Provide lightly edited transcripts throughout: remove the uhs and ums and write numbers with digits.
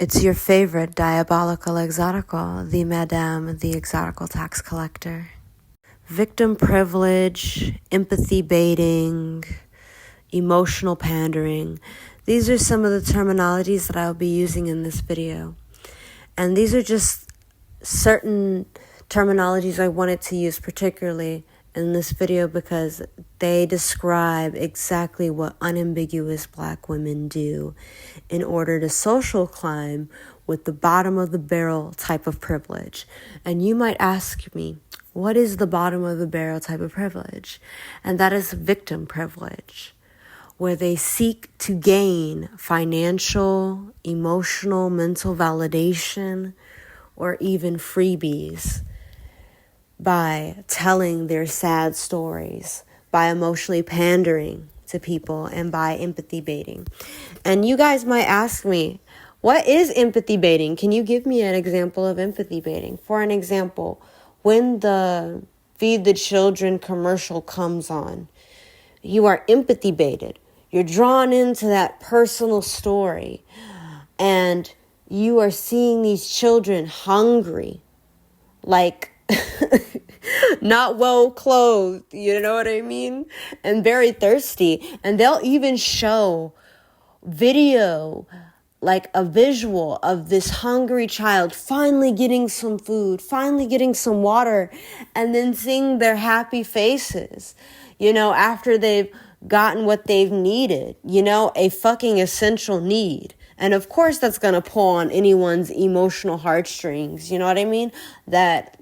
It's your favorite diabolical exotical, the Madame, the exotical tax collector. Victim privilege, empathy baiting, emotional pandering. These are some of the terminologies that I'll be using in this video. And these are just certain terminologies I wanted to use particularly in this video because they describe exactly what unambiguous Black women do in order to social climb with the bottom of the barrel type of privilege. And you might ask me, what is the bottom of the barrel type of privilege? And that is victim privilege, where they seek to gain financial, emotional, mental validation, or even freebies by telling their sad stories, by emotionally pandering to people, and by empathy baiting. And you guys might ask me, what is empathy baiting? Can you give me an example of empathy baiting? For an example, when the Feed the Children commercial comes on, you are empathy baited. You're drawn into that personal story, and you are seeing these children hungry, like not well clothed, you know what I mean? And very thirsty. And they'll even show video, like a visual of this hungry child finally getting some food, finally getting some water, and then seeing their happy faces, after they've gotten what they've needed, a fucking essential need. And of course that's going to pull on anyone's emotional heartstrings, you know what I mean? That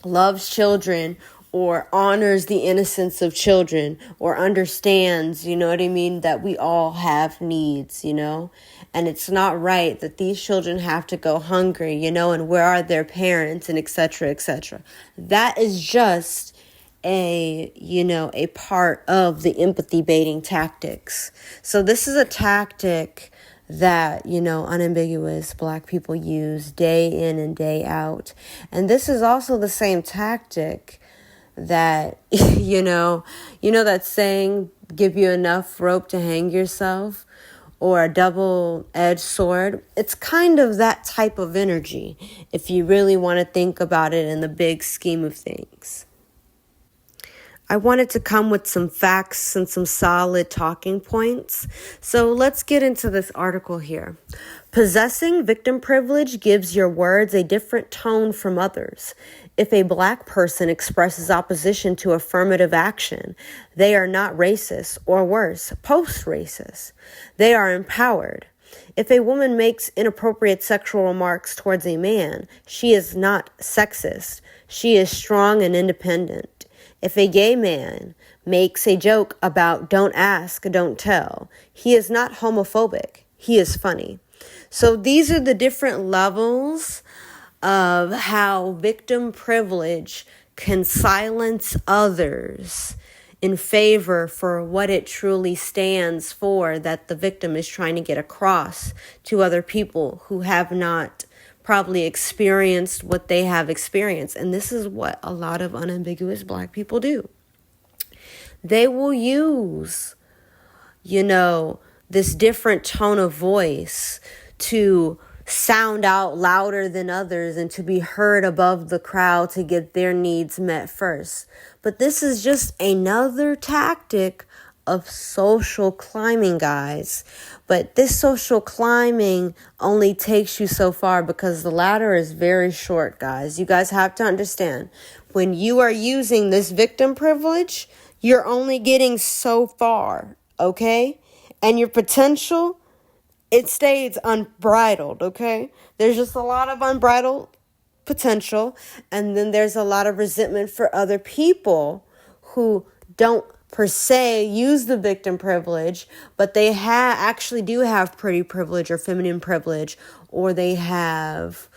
loves children or honors the innocence of children or understands, you know what I mean, that we all have needs, and it's not right that these children have to go hungry, and where are their parents and et cetera, et cetera. That is just a part of the empathy baiting tactics. So this is a tactic that, unambiguous Black people use day in and day out. And this is also the same tactic that, that saying, give you enough rope to hang yourself, or a double-edged sword. It's kind of that type of energy, if you really want to think about it in the big scheme of things. I wanted to come with some facts and some solid talking points. So let's get into this article here. Possessing victim privilege gives your words a different tone from others. If a Black person expresses opposition to affirmative action, they are not racist, or worse, post-racist. They are empowered. If a woman makes inappropriate sexual remarks towards a man, she is not sexist. She is strong and independent. If a gay man makes a joke about don't ask, don't tell, he is not homophobic. He is funny. So these are the different levels of how victim privilege can silence others in favor for what it truly stands for, that the victim is trying to get across to other people who have not probably experienced what they have experienced. And this is what a lot of unambiguous Black people do. They will use, this different tone of voice to sound out louder than others and to be heard above the crowd to get their needs met first. But this is just another tactic of social climbing, guys. But this social climbing only takes you so far because the ladder is very short, guys. You guys have to understand, when you are using this victim privilege, you're only getting so far, okay? And your potential, it stays unbridled, okay? There's just a lot of unbridled potential, and then there's a lot of resentment for other people who don't per se use the victim privilege, but they actually do have pretty privilege or feminine privilege, or they have,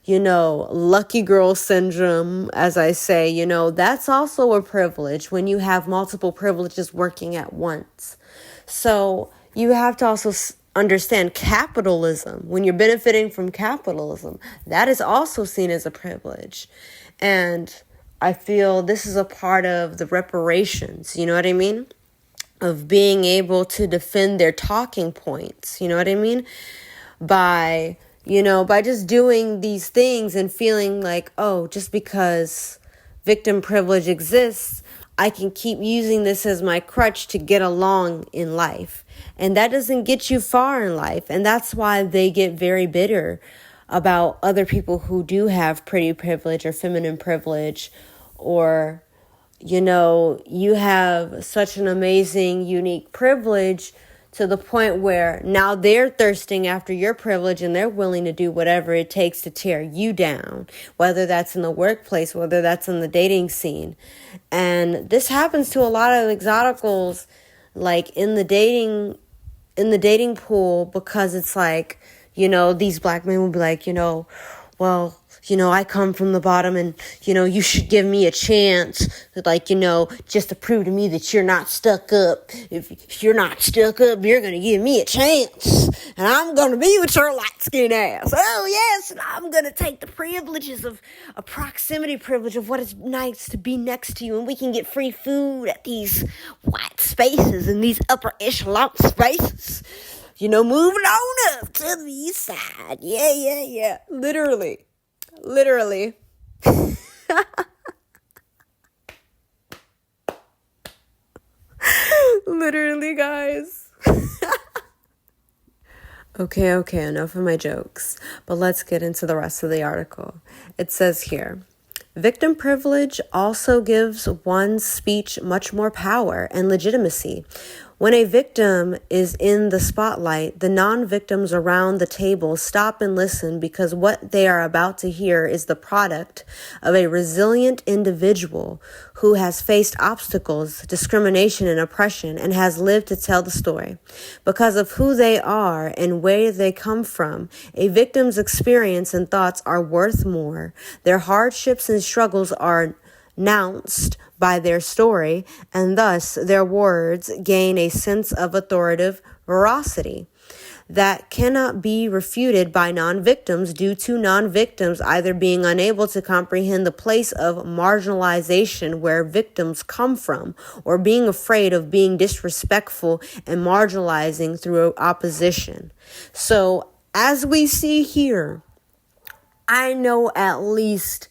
lucky girl syndrome, as I say, that's also a privilege when you have multiple privileges working at once. So you have to also understand capitalism. When you're benefiting from capitalism, that is also seen as a privilege. And I feel this is a part of the reparations, you know what I mean? Of being able to defend their talking points, you know what I mean? by, by just doing these things and feeling like, oh, just because victim privilege exists, I can keep using this as my crutch to get along in life. And that doesn't get you far in life. And that's why they get very bitter about other people who do have pretty privilege or feminine privilege, or, you have such an amazing, unique privilege to the point where now they're thirsting after your privilege and they're willing to do whatever it takes to tear you down, whether that's in the workplace, whether that's in the dating scene. And this happens to a lot of exoticals, like in the dating pool, because it's like, these black men will be like, well, I come from the bottom and, you should give me a chance, like, just to prove to me that you're not stuck up. If you're not stuck up, you're going to give me a chance. And I'm going to be with your light-skinned ass. Oh, yes, and I'm going to take the privileges of a proximity privilege of what it's nice to be next to you. And we can get free food at these white spaces and these upper echelon spaces. Moving on up to the east side. Yeah. Literally. Literally, guys. Okay, enough of my jokes. But let's get into the rest of the article. It says here, victim privilege also gives one's speech much more power and legitimacy. When a victim is in the spotlight, the non-victims around the table stop and listen because what they are about to hear is the product of a resilient individual who has faced obstacles, discrimination, and oppression and has lived to tell the story. Because of who they are and where they come from, a victim's experience and thoughts are worth more. Their hardships and struggles are announced by their story, and thus their words gain a sense of authoritative veracity that cannot be refuted by non-victims due to non-victims either being unable to comprehend the place of marginalization where victims come from, or being afraid of being disrespectful and marginalizing through opposition. So, as we see here, I know at least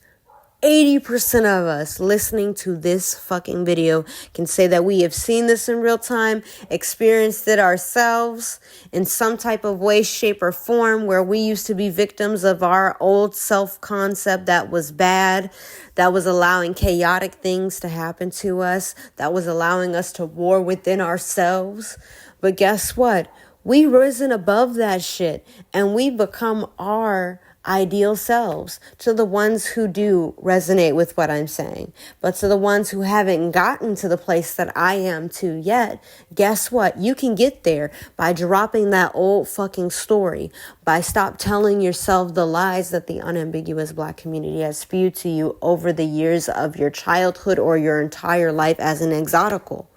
80% of us listening to this fucking video can say that we have seen this in real time, experienced it ourselves in some type of way, shape, or form, where we used to be victims of our old self-concept that was bad, that was allowing chaotic things to happen to us, that was allowing us to war within ourselves. But guess what? We've risen above that shit and we become our ideal selves, to the ones who do resonate with what I'm saying. But to the ones who haven't gotten to the place that I am to yet, guess what? You can get there by dropping that old fucking story, by stop telling yourself the lies that the unambiguous Black community has spewed to you over the years of your childhood or your entire life as an exotical.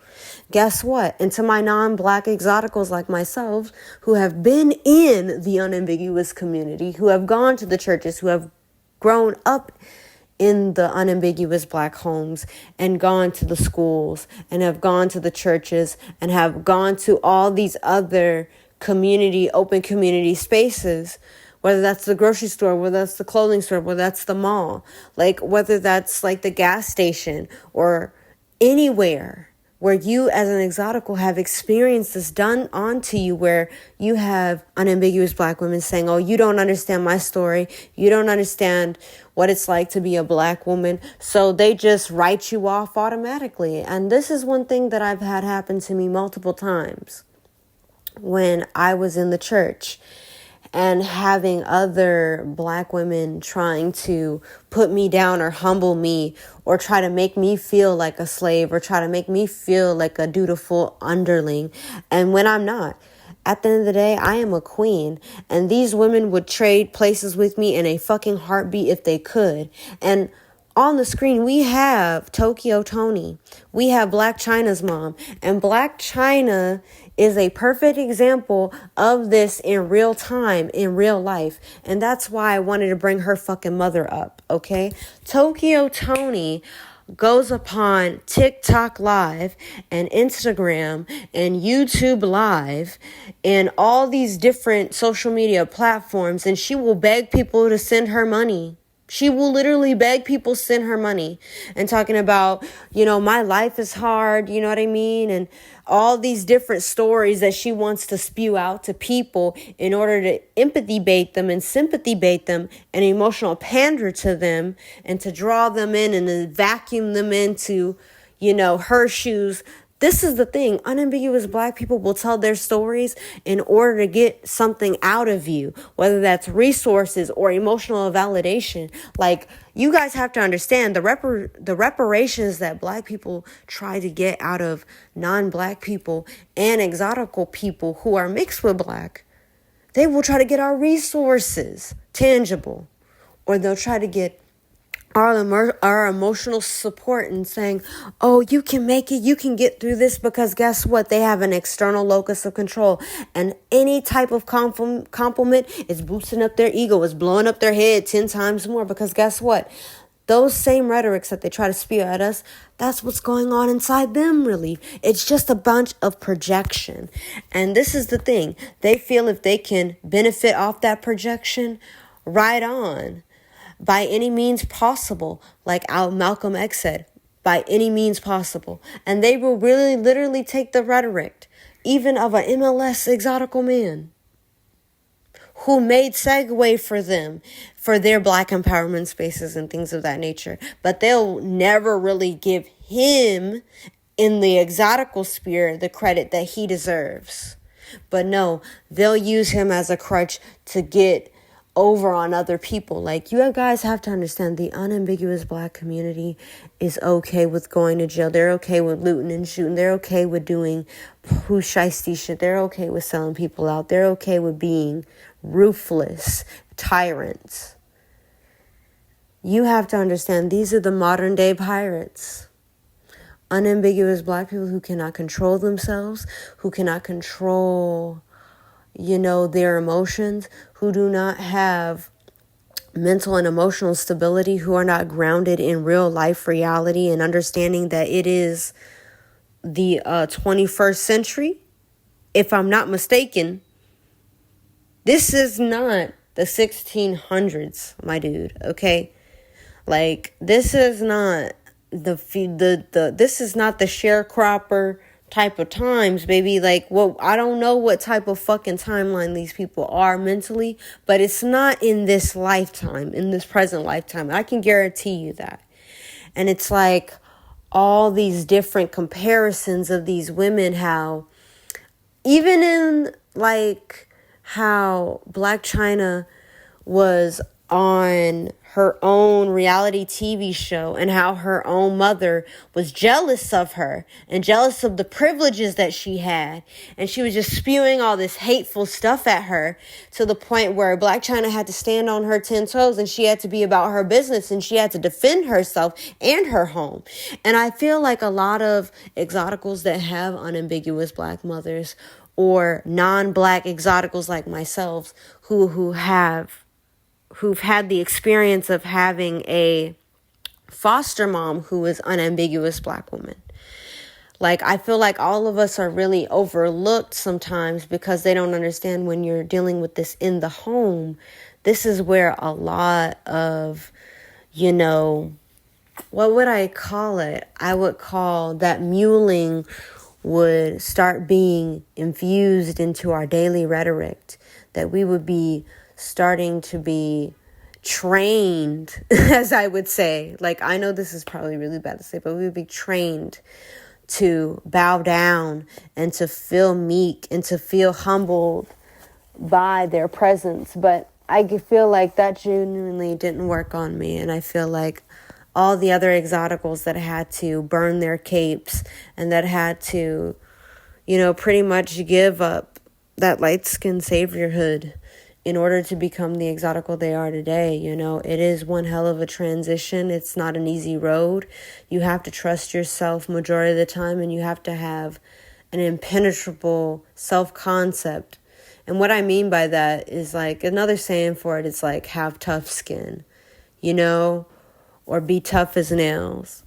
Guess what? And to my non-Black exoticals like myself, who have been in the unambiguous community, who have gone to the churches, who have grown up in the unambiguous Black homes and gone to the schools and have gone to the churches and have gone to all these other open community spaces, whether that's the grocery store, whether that's the clothing store, whether that's the mall, like whether that's like the gas station or anywhere where you as an exotical have experienced this done onto you, where you have unambiguous Black women saying, oh, you don't understand my story. You don't understand what it's like to be a Black woman. So they just write you off automatically. And this is one thing that I've had happen to me multiple times when I was in the church, and having other Black women trying to put me down or humble me or try to make me feel like a slave or try to make me feel like a dutiful underling. And when I'm not, at the end of the day, I am a queen. And these women would trade places with me in a fucking heartbeat if they could. And on the screen, we have Tokyo Tony. We have Black China's mom. And Black China is a perfect example of this in real time, in real life. And that's why I wanted to bring her fucking mother up, okay? Tokyo Tony goes upon TikTok Live and Instagram and YouTube Live and all these different social media platforms, and she will beg people to send her money. She will literally beg people to send her money and talking about, my life is hard, you know what I mean? And all these different stories that she wants to spew out to people in order to empathy bait them and sympathy bait them and emotional pander to them and to draw them in and to vacuum them into, her shoes. This is the thing. Unambiguous Black people will tell their stories in order to get something out of you, whether that's resources or emotional validation. Like, you guys have to understand the reparations that Black people try to get out of non-Black people and exotical people who are mixed with Black. They will try to get our resources tangible, or they'll try to get our emotional support and saying, oh, you can make it, you can get through this, because guess what? They have an external locus of control, and any type of compliment is boosting up their ego, is blowing up their head 10 times more, because guess what? Those same rhetorics that they try to spew at us, that's what's going on inside them, really. It's just a bunch of projection. And this is the thing. They feel if they can benefit off that projection, right on. By any means possible, like Malcolm X said, by any means possible. And they will really literally take the rhetoric, even of an MLS exotical man, who made segue for them, for their Black empowerment spaces and things of that nature. But they'll never really give him, in the exotical sphere, the credit that he deserves. But no, they'll use him as a crutch to get over on other people. Like, you guys have to understand, the unambiguous Black community is okay with going to jail. They're okay with looting and shooting. They're okay with doing shiesty shit. They're okay with selling people out. They're okay with being ruthless tyrants. You have to understand, these are the modern day pirates. Unambiguous Black people who cannot control themselves, who cannot control their emotions, who do not have mental and emotional stability, who are not grounded in real life reality and understanding that it is the 21st century. If I'm not mistaken, this is not the 1600s, my dude, okay? Like, this is not this is not the sharecropper type of times, baby. Like, I don't know what type of fucking timeline these people are mentally, but it's not in this lifetime, in this present lifetime. I can guarantee you that. And it's like all these different comparisons of these women, how even in like how Black China was on her own reality TV show and how her own mother was jealous of her and jealous of the privileges that she had. And she was just spewing all this hateful stuff at her to the point where Black China had to stand on her 10 toes and she had to be about her business and she had to defend herself and her home. And I feel like a lot of exoticals that have unambiguous Black mothers or non-Black exoticals like myself who've had the experience of having a foster mom who is unambiguous Black woman. Like, I feel like all of us are really overlooked sometimes because they don't understand when you're dealing with this in the home. This is where a lot of, what would I call it? I would call that muling would start being infused into our daily rhetoric, that we would be starting to be trained, as I would say. Like, I know this is probably really bad to say, but we would be trained to bow down and to feel meek and to feel humbled by their presence. But I feel like that genuinely didn't work on me. And I feel like all the other exoticals that had to burn their capes and that had to, pretty much give up that light-skinned saviorhood in order to become the exotical they are today. It is one hell of a transition. It's not an easy road. You have to trust yourself majority of the time, and you have to have an impenetrable self-concept. And what I mean by that is, like, another saying for it is like, have tough skin, or be tough as nails.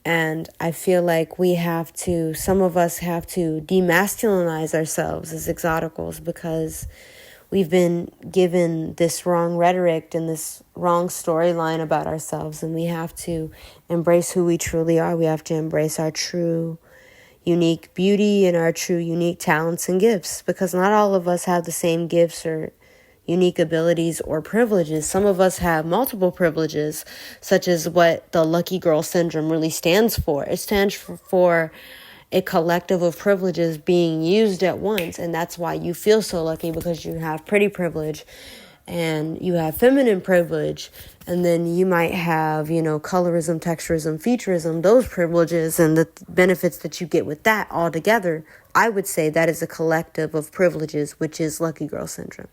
And I feel like some of us have to demasculinize ourselves as exoticals because we've been given this wrong rhetoric and this wrong storyline about ourselves. And we have to embrace who we truly are. We have to embrace our true, unique beauty and our true, unique talents and gifts, because not all of us have the same gifts or unique abilities or privileges. Some of us have multiple privileges, such as what the lucky girl syndrome really stands for. It stands for a collective of privileges being used at once. And that's why you feel so lucky, because you have pretty privilege and you have feminine privilege. And then you might have, colorism, texturism, featureism, those privileges and the benefits that you get with that all together. I would say that is a collective of privileges, which is lucky girl syndrome.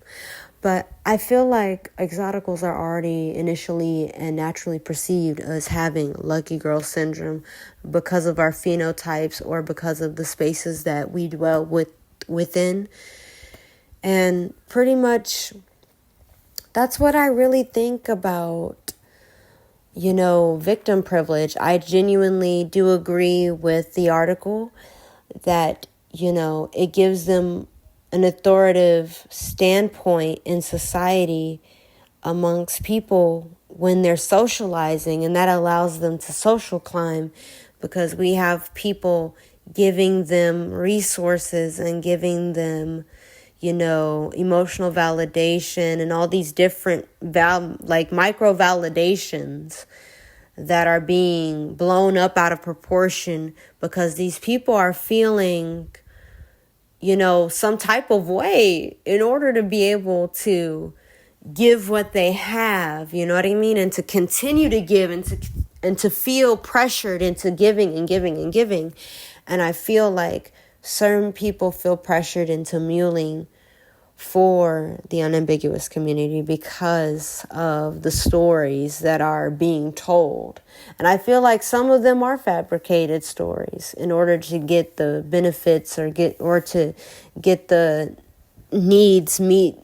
But I feel like exoticals are already initially and naturally perceived as having lucky girl syndrome because of our phenotypes or because of the spaces that we dwell within. And pretty much that's what I really think about, victim privilege. I genuinely do agree with the article that, it gives them an authoritative standpoint in society amongst people when they're socializing, and that allows them to social climb because we have people giving them resources and giving them, emotional validation and all these different micro validations that are being blown up out of proportion because these people are feeling some type of way in order to be able to give what they have, you know what I mean? And to continue to give and to feel pressured into giving and giving and giving. And I feel like certain people feel pressured into muling for the unambiguous community because of the stories that are being told. And I feel like some of them are fabricated stories in order to get the benefits or to get the needs meet.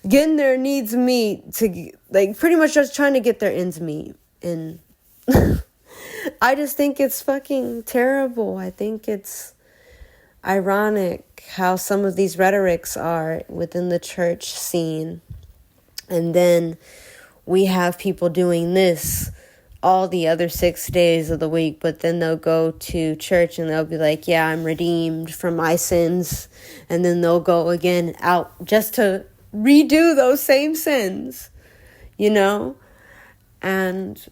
Getting their needs meet to pretty much just trying to get their ends meet. And I just think it's fucking terrible. I think it's ironic how some of these rhetorics are within the church scene. And then we have people doing this all the other 6 days of the week, but then they'll go to church and they'll be like, yeah, I'm redeemed from my sins. And then they'll go again out just to redo those same sins, And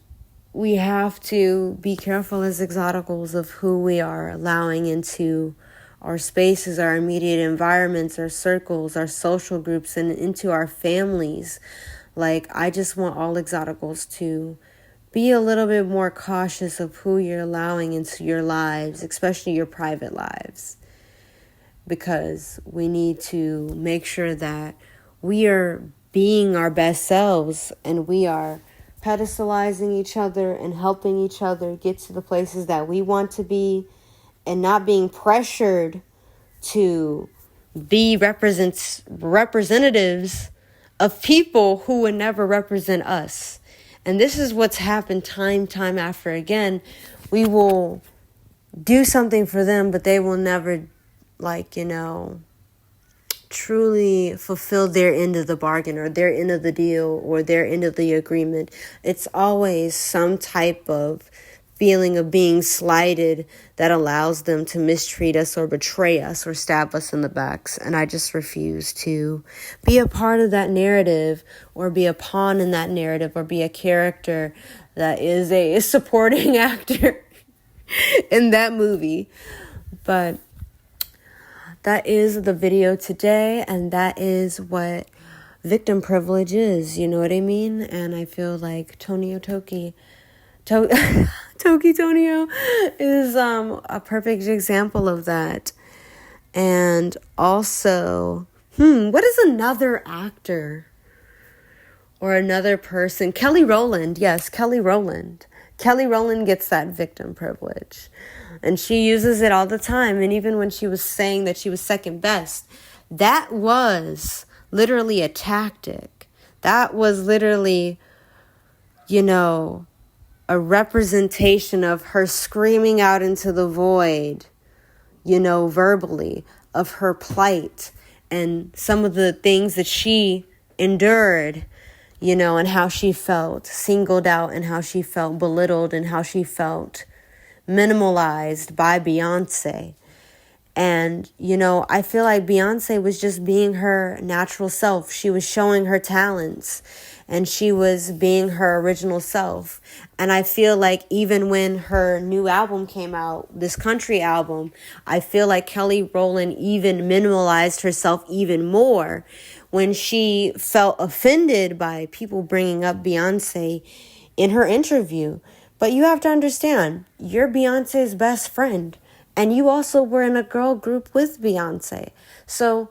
we have to be careful as exoticals of who we are allowing into our spaces, our immediate environments, our circles, our social groups, and into our families. I just want all exoticals to be a little bit more cautious of who you're allowing into your lives, especially your private lives. Because we need to make sure that we are being our best selves and we are pedestalizing each other and helping each other get to the places that we want to be, and not being pressured to be representatives of people who would never represent us. And this is what's happened time after again. We will do something for them, but they will never, truly fulfill their end of the bargain or their end of the deal or their end of the agreement. It's always some type of feeling of being slighted that allows them to mistreat us or betray us or stab us in the backs. And I just refuse to be a part of that narrative or be a pawn in that narrative or be a character that is a supporting actor in that movie. But that is the video today, and that is what victim privilege is, you know what I mean? And I feel like Toki Tonio is a perfect example of that. And also, what is another actor or another person? Kelly Rowland. Yes, Kelly Rowland. Kelly Rowland gets that victim privilege. And she uses it all the time. And even when she was saying that she was second best, that was literally a tactic. That was literally, a representation of her screaming out into the void, verbally, of her plight and some of the things that she endured, and how she felt singled out and how she felt belittled and how she felt minimalized by Beyonce. And, I feel like Beyonce was just being her natural self. She was showing her talents and she was being her original self. And I feel like even when her new album came out, this country album, I feel like Kelly Rowland even minimalized herself even more when she felt offended by people bringing up Beyonce in her interview. But you have to understand, you're Beyonce's best friend. And you also were in a girl group with Beyonce. So,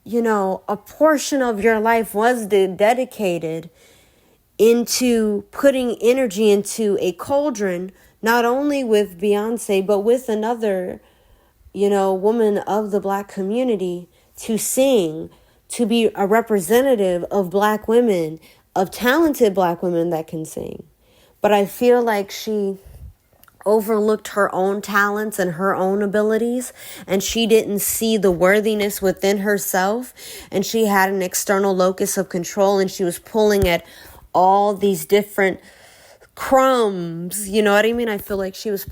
a portion of your life was dedicated into putting energy into a cauldron, not only with Beyonce, but with another, woman of the Black community to sing, to be a representative of Black women, of talented Black women that can sing. But I feel like she overlooked her own talents and her own abilities, and she didn't see the worthiness within herself, and she had an external locus of control, and she was pulling at all these different crumbs, you know what I mean? I feel like she was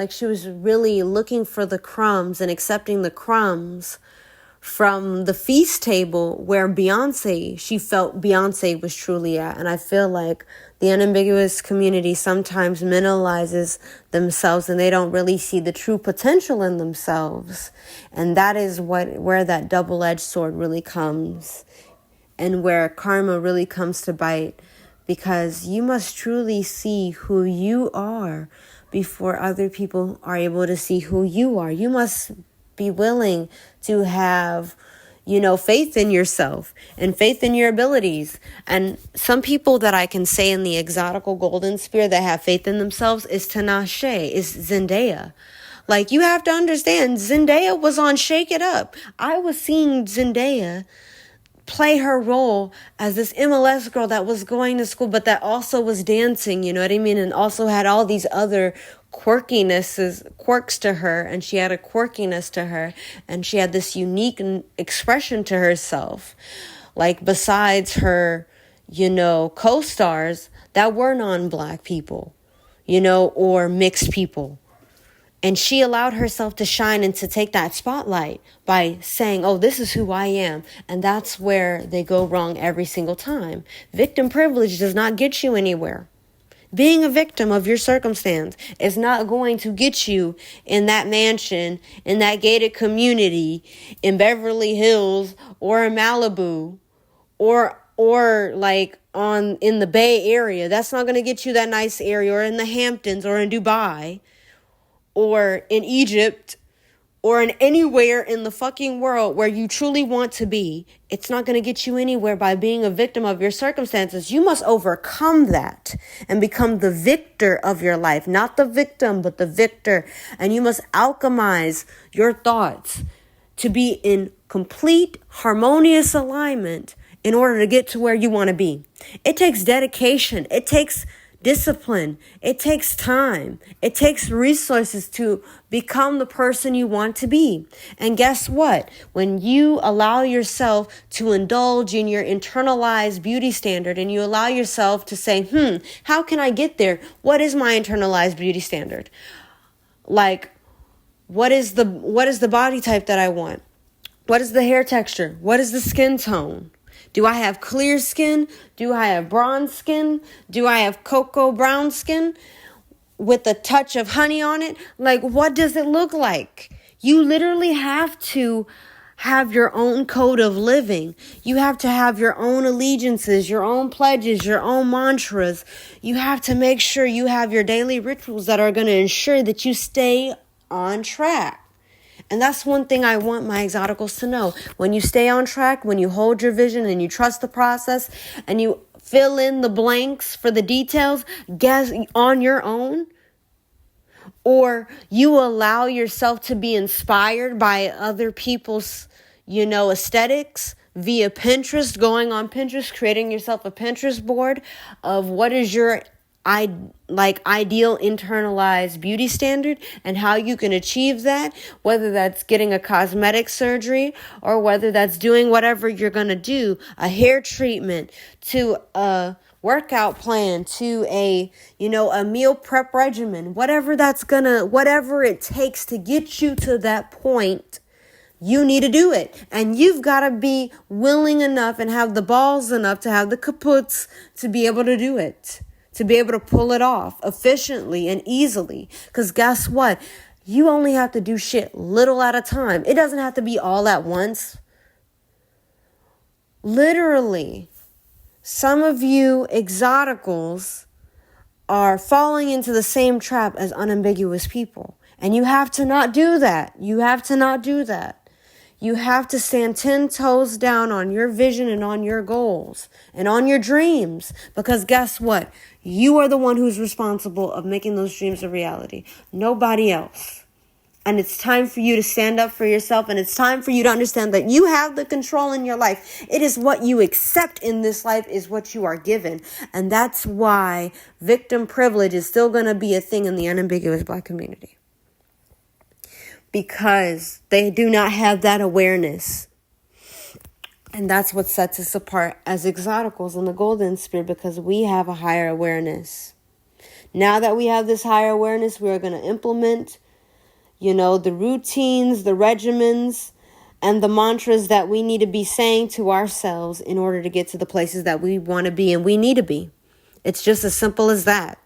she was really looking for the crumbs and accepting the crumbs from the feast table where she felt Beyonce was truly at. And I feel like the unambiguous community sometimes minimalizes themselves and they don't really see the true potential in themselves. And that is where that double-edged sword really comes and where karma really comes to bite, because you must truly see who you are before other people are able to see who you are. You must be willing to have, faith in yourself and faith in your abilities. And some people that I can say in the exotical golden sphere that have faith in themselves is Tinashe, is Zendaya. Like, you have to understand, Zendaya was on Shake It Up. I was seeing Zendaya play her role as this MLS girl that was going to school, but that also was dancing, you know what I mean? And also had all these other quirks to her, and she had a quirkiness to her, and she had this unique expression to herself. Like, besides her, co-stars that were non-Black people, or mixed people. And she allowed herself to shine and to take that spotlight by saying, oh, this is who I am. And that's where they go wrong every single time. Victim privilege does not get you anywhere. Being a victim of your circumstance is not going to get you in that mansion, in that gated community, in Beverly Hills or in Malibu or like in the Bay Area. That's not going to get you that nice area, or in the Hamptons or in Dubai, or in Egypt, or in anywhere in the fucking world where you truly want to be. It's not going to get you anywhere by being a victim of your circumstances. You must overcome that and become the victor of your life. Not the victim, but the victor. And you must alchemize your thoughts to be in complete harmonious alignment in order to get to where you want to be. It takes dedication. It takes discipline. It takes time. It takes resources to become the person you want to be. And guess what? When you allow yourself to indulge in your internalized beauty standard and you allow yourself to say, how can I get there? What is my internalized beauty standard? Like, what is the body type that I want? What is the hair texture? What is the skin tone? Do I have clear skin? Do I have bronze skin? Do I have cocoa brown skin with a touch of honey on it? Like, what does it look like? You literally have to have your own code of living. You have to have your own allegiances, your own pledges, your own mantras. You have to make sure you have your daily rituals that are going to ensure that you stay on track. And that's one thing I want my exoticals to know. When you stay on track, when you hold your vision and you trust the process and you fill in the blanks for the details, guess on your own, or you allow yourself to be inspired by other people's, aesthetics via Pinterest, going on Pinterest, creating yourself a Pinterest board of what is your ideal internalized beauty standard, and how you can achieve that, whether that's getting a cosmetic surgery or whether that's doing whatever you're going to do, a hair treatment, to a workout plan, to a meal prep regimen, whatever it takes to get you to that point. You need to do it. And you've got to be willing enough and have the balls enough to have the kaputs to be able to do it. To be able to pull it off efficiently and easily. Because guess what? You only have to do shit little at a time. It doesn't have to be all at once. Literally, some of you exoticals are falling into the same trap as unambiguous people. And you have to not do that. You have to not do that. You have to stand 10 toes down on your vision and on your goals and on your dreams. Because guess what? You are the one who's responsible of making those dreams a reality. Nobody else. And it's time for you to stand up for yourself. And it's time for you to understand that you have the control in your life. It is what you accept in this life is what you are given. And that's why victim privilege is still going to be a thing in the unambiguous Black community. Because they do not have that awareness. And that's what sets us apart as exoticals in the golden spirit, because we have a higher awareness. Now that we have this higher awareness, we are going to implement, the routines, the regimens, and the mantras that we need to be saying to ourselves in order to get to the places that we want to be and we need to be. It's just as simple as that.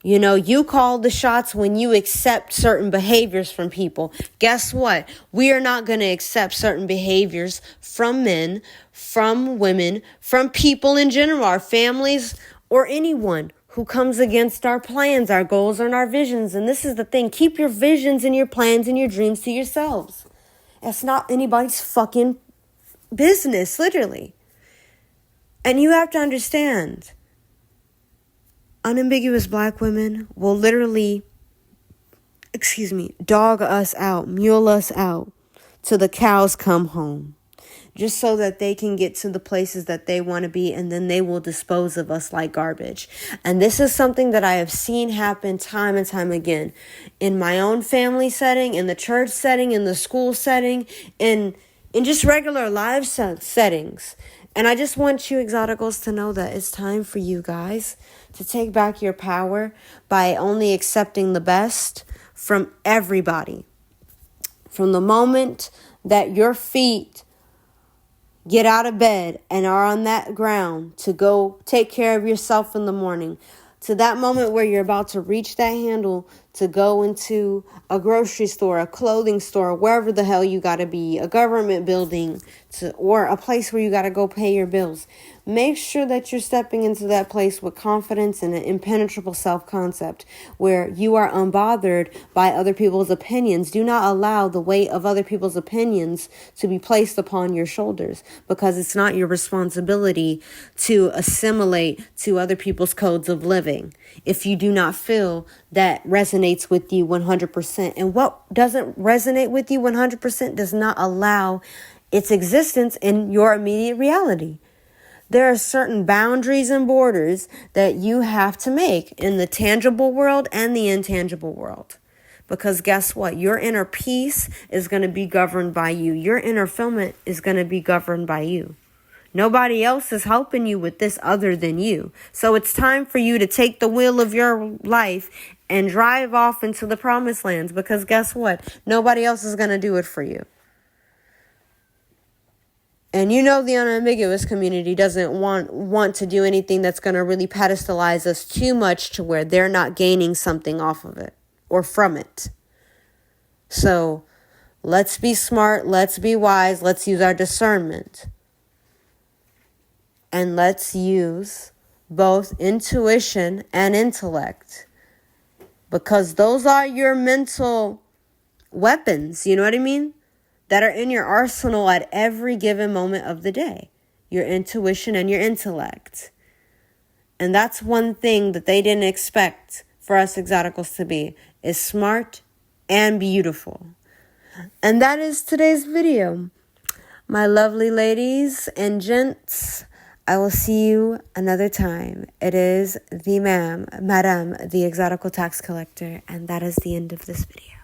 You call the shots when you accept certain behaviors from people. Guess what? We are not going to accept certain behaviors from men, from women, from people in general, our families, or anyone who comes against our plans, our goals, and our visions. And this is the thing. Keep your visions and your plans and your dreams to yourselves. It's not anybody's fucking business, literally. And you have to understand, unambiguous Black women will literally, dog us out, mule us out till the cows come home. Just so that they can get to the places that they want to be, and then they will dispose of us like garbage. And this is something that I have seen happen time and time again in my own family setting, in the church setting, in the school setting, in just regular live settings. And I just want you exoticals to know that it's time for you guys to take back your power by only accepting the best from everybody. From the moment that your feet get out of bed and are on that ground to go take care of yourself in the morning, to that moment where you're about to reach that handle to go into a grocery store, a clothing store, wherever the hell you got to be, a government building, or a place where you got to go pay your bills. Make sure that you're stepping into that place with confidence and an impenetrable self-concept where you are unbothered by other people's opinions. Do not allow the weight of other people's opinions to be placed upon your shoulders, because it's not your responsibility to assimilate to other people's codes of living if you do not feel that resonates with you 100%. And what doesn't resonate with you 100% does not allow its existence in your immediate reality. There are certain boundaries and borders that you have to make in the tangible world and the intangible world. Because guess what? Your inner peace is going to be governed by you. Your inner fulfillment is going to be governed by you. Nobody else is helping you with this other than you. So it's time for you to take the wheel of your life and drive off into the promised lands. Because guess what? Nobody else is going to do it for you. And the unambiguous community doesn't want to do anything that's going to really pedestalize us too much to where they're not gaining something off of it or from it. So let's be smart. Let's be wise. Let's use our discernment. And let's use both intuition and intellect. Because those are your mental weapons. You know what I mean? That are in your arsenal at every given moment of the day. Your intuition and your intellect. And that's one thing that they didn't expect for us exoticals to be, is smart and beautiful. And that is today's video. My lovely ladies and gents, I will see you another time. It is the Madam, the Exotical Tax Collector, and that is the end of this video.